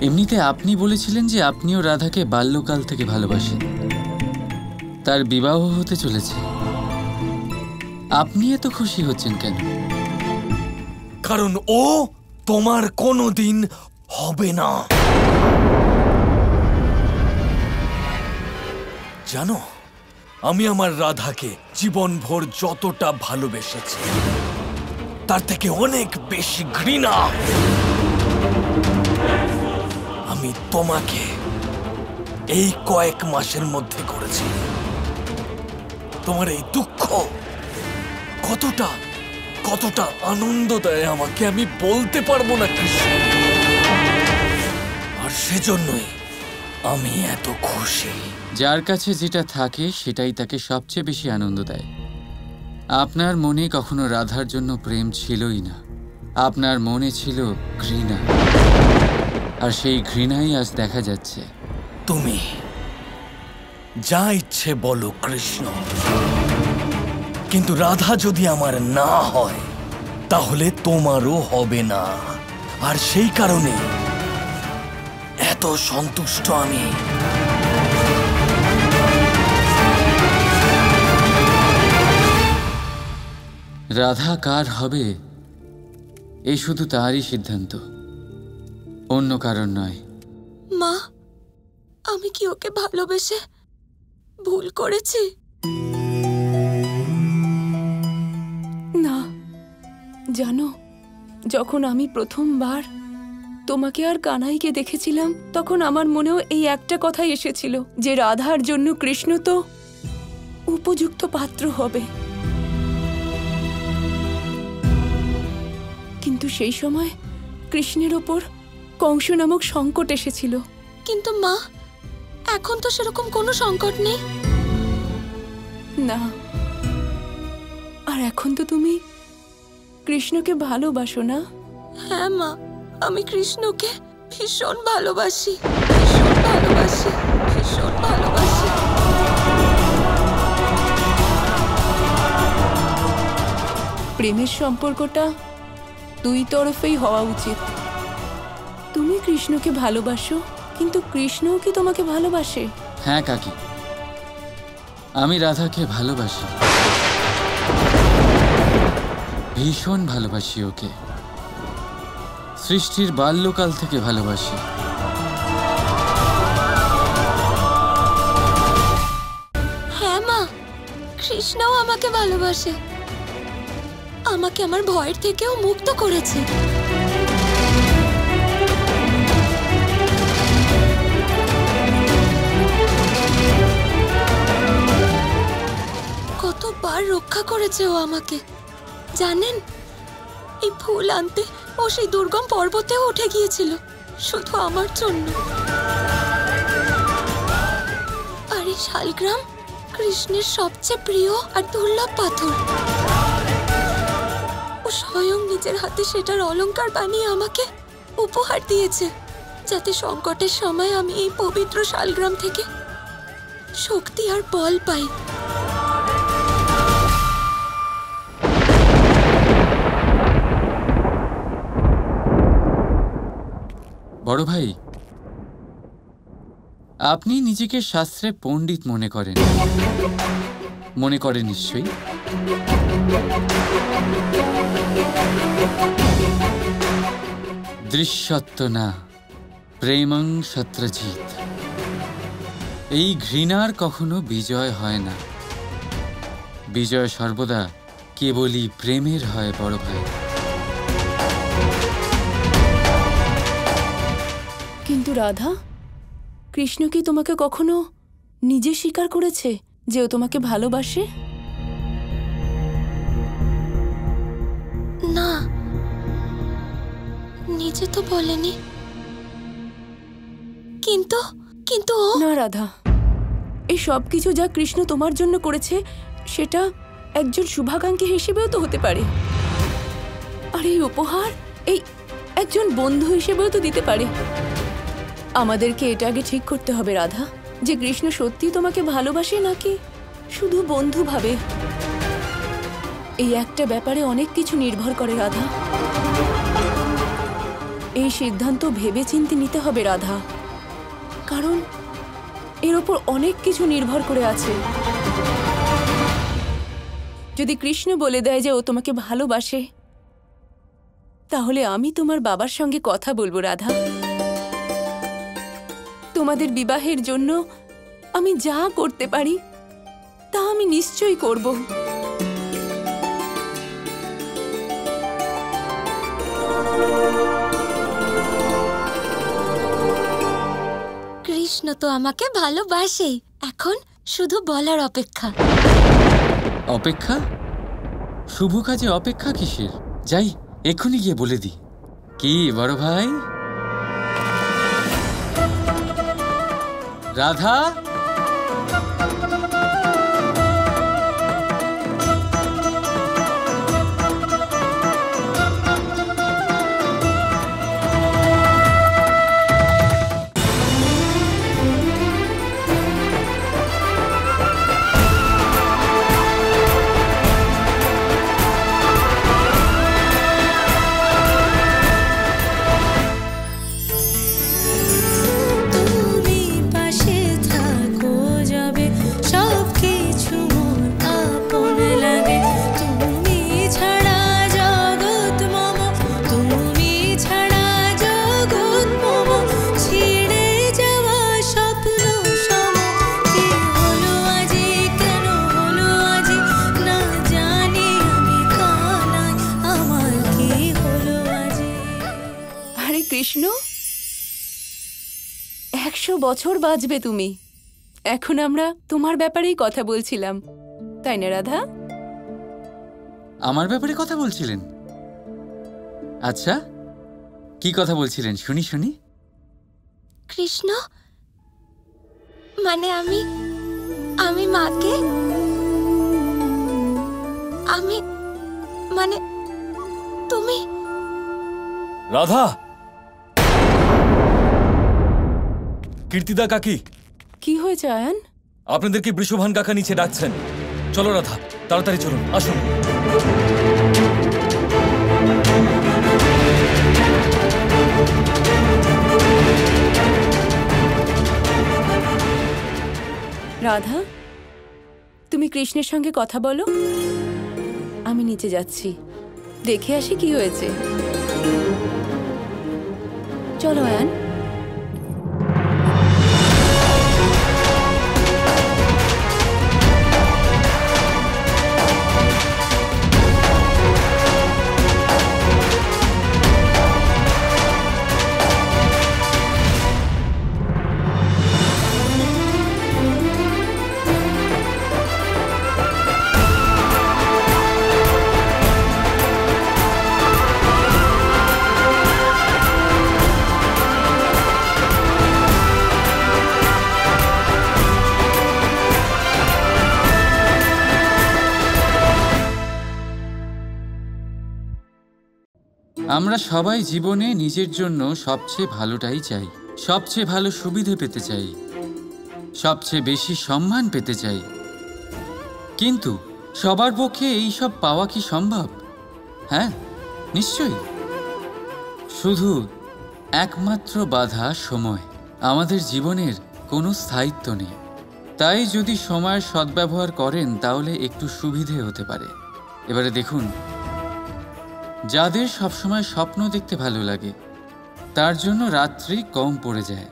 এমনিতে আপনি বলেছিলেন যে আপনিও রাধাকে বাল্যকাল থেকে ভালোবাসেন। তার বিবাহ হতে চলেছে, আপনি এত খুশি হচ্ছেন কেন? কারণ ও তোমার কোনোদিন হবে না। জানো, আমি আমার রাধাকে জীবনভর যতটা ভালোবেসেছি তার থেকে অনেক বেশি ঘৃণা আমি তোমাকে এই কয়েক মাসের মধ্যে করেছি। তোমার এই দুঃখ কতটা কতটা আনন্দ দেয় আমাকে আমি বলতে পারবো না কৃষ্ণ। আর সেজন্যই আমি এত খুশি। যার কাছে যেটা থাকে সেটাই তাকে সবচেয়ে বেশি আনন্দ দেয়। আপনার মনে কখনো রাধার জন্য প্রেম ছিলই না, আপনার মনে ছিল ঘৃণা, আর সেই ঘৃণাই আজ দেখা যাচ্ছে। তুমি যা ইচ্ছে বলো কৃষ্ণ, কিন্তু রাধা যদি আমার না হয় তাহলে তোমারও হবে না। আর সেই কারণে এত সন্তুষ্ট আমি। রাধা কার হবে এই শুধু তারই সিদ্ধান্ত, অন্য কারণ নয়। মা, আমি কি ওকে ভালোবেসে ভুল করেছি? না, জানো, যখন আমি প্রথমবার তোমাকে আর কানাইকে দেখেছিলাম তখন আমার মনেও এই একটা কথাই এসেছিল যে রাধার জন্য কৃষ্ণ তো উপযুক্ত পাত্র হবে। কিন্তু সেই সময় কৃষ্ণের ওপর কংস নামক সংকট এসেছিল। কিন্তু মা, এখন তো সেরকম কোনো সংকট নেই। না, আর এখন তো তুমি কৃষ্ণকে ভালোবাসো না? হ্যাঁ মা, আমি কৃষ্ণকে ভীষণ ভালোবাসি, ভীষণ ভালোবাসি, ভীষণ ভালোবাসি। প্রেমের সম্পর্কটা দুই তরফেই হওয়া উচিত। তুমি কৃষ্ণকে ভালোবাসো, কিন্তু কৃষ্ণও কি তোমাকে ভালোবাসে? হ্যাঁ কাকি, আমি রাধাকে ভালোবাসি, ভীষণ ভালোবাসি ওকে। সৃষ্টির বাল্যকাল থেকে ভালোবাসি। হ্যাঁ মা, কৃষ্ণও আমাকে ভালোবাসে, আমাকে আমার ভয়ের থেকেও মুক্ত করেছে। কতবার রক্ষা করেছে ও আমাকে জানেন? এই ফুল আনতে ও সেই দুর্গম পর্বতেও উঠে গিয়েছিল শুধু আমার জন্য। আর এই শালগ্রাম কৃষ্ণের সবচেয়ে প্রিয় আর দুর্লভ পাথর। ও স্বয়ং নিজের হাতে সেটার অলংকার বানিয়ে আমাকে উপহার দিয়েছে, যাতে সংকটের সময় আমি এই পবিত্র শালগ্রাম থেকে শক্তি আর বল পাই। বড় ভাই, আপনি নিজেকে শাস্ত্রে পণ্ডিত মনে করেন, নিশ্চয়ই। দৃশ্যত্ব না প্রেমং সত্রজিৎ। এই ঘৃণার কখনো বিজয় হয় না, বিজয় সর্বদা কেবলই প্রেমের হয় বড় ভাই। কিন্তু রাধা, কৃষ্ণ কি তোমাকে কখনো নিজে স্বীকার করেছে যে ও তোমাকে ভালোবাসে? না, নিজে তো বলেনি। কিন্তু কিন্তু না রাধা, এই সব কিছু যা কৃষ্ণ তোমার জন্য করেছে সেটা একজন শুভাকাঙ্ক্ষী হিসেবেও তো হতে পারে, আর এই উপহার এই একজন বন্ধু হিসেবেও তো দিতে পারে। আমাদেরকে এটা আগে ঠিক করতে হবে রাধা, যে কৃষ্ণ সত্যি তোমাকে ভালোবাসে নাকি শুধু বন্ধু ভাবে। এই একটা ব্যাপারে অনেক কিছু নির্ভর করে রাধা। এই সিদ্ধান্ত ভেবেচিন্তে নিতে হবে রাধা, কারণ এর ওপর অনেক কিছু নির্ভর করে আছে। যদি কৃষ্ণ বলে দেয় যে ও তোমাকে ভালোবাসে, তাহলে আমি তোমার বাবার সঙ্গে কথা বলবো রাধা। তোমাদের বিবাহের জন্য আমি যা করতে পারি তা আমি নিশ্চয়ই করব। কৃষ্ণ তো আমাকে ভালোবাসেই, এখন শুধু বলার অপেক্ষা। অপেক্ষা? শুভ কাজে অপেক্ষা কিসের? যাই, এক্ষুনি গিয়ে বলে দিই। কি বড় ভাই? রাধা, কৃষ্ণ, 100 বছর বাঁচবে তুমি। এখন আমরা তোমার ব্যাপারেই কথা বলছিলাম, তাই না রাধা? আমার ব্যাপারে কথা বলছিলেন? আচ্ছা, কি কথা বলছিলেন শুনি শুনি। কৃষ্ণ, মানে আমি মাকে, মানে তুমি। রাধা, কীর্তিদা কাকি। কি হয়েছে আয়ান? আপনাদেরকে বৃষভান কাকা নিচে ডাকছেন। চলো রাধা, তাড়াতাড়ি চলুন, আসুন। রাধা, তুমি কৃষ্ণের সঙ্গে কথা বলো, আমি নিচে যাচ্ছি, দেখে আসি কি হয়েছে। চলো আয়ান। আমরা সবাই জীবনে নিজের জন্য সবচেয়ে ভালোটাই চাই, সবচেয়ে ভালো সুবিধে পেতে চাই, সবচেয়ে বেশি সম্মান পেতে চাই। কিন্তু সবার পক্ষে এই সব পাওয়া কি সম্ভব? হ্যাঁ, নিশ্চয়ই। শুধু একমাত্র বাধা সময়। আমাদের জীবনের কোনো স্থায়িত্ব নেই, তাই যদি সময়ের সদ্ব্যবহার করেন তাহলে একটু সুবিধে হতে পারে। এবারে দেখুন, যাদের সবসময় স্বপ্ন দেখতে ভালো লাগে তার জন্য রাত্রি কম পড়ে যায়,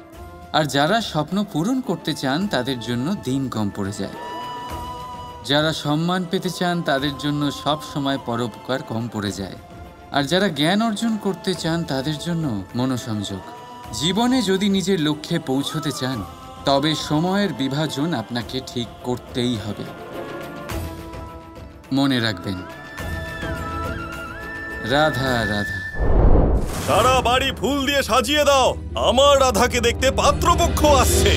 আর যারা স্বপ্ন পূরণ করতে চান তাদের জন্য দিন কম পড়ে যায়। যারা সম্মান পেতে চান তাদের জন্য সব সময় পরোপকার কম পড়ে যায়, আর যারা জ্ঞান অর্জন করতে চান তাদের জন্য মনোসংযোগ। জীবনে যদি নিজের লক্ষ্যে পৌঁছতে চান তবে সময়ের বিভাজন আপনাকে ঠিক করতেই হবে। মনে রাখবেন, রাধা রাধা। সারা বাড়ি ফুল দিয়ে সাজিয়ে দাও, আমার রাধাকে দেখতে পাত্রপক্ষ আসছে।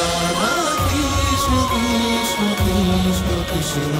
রাধা কৃষ্ণ কৃষ্ণ কৃষ্ণ কৃষ্ণ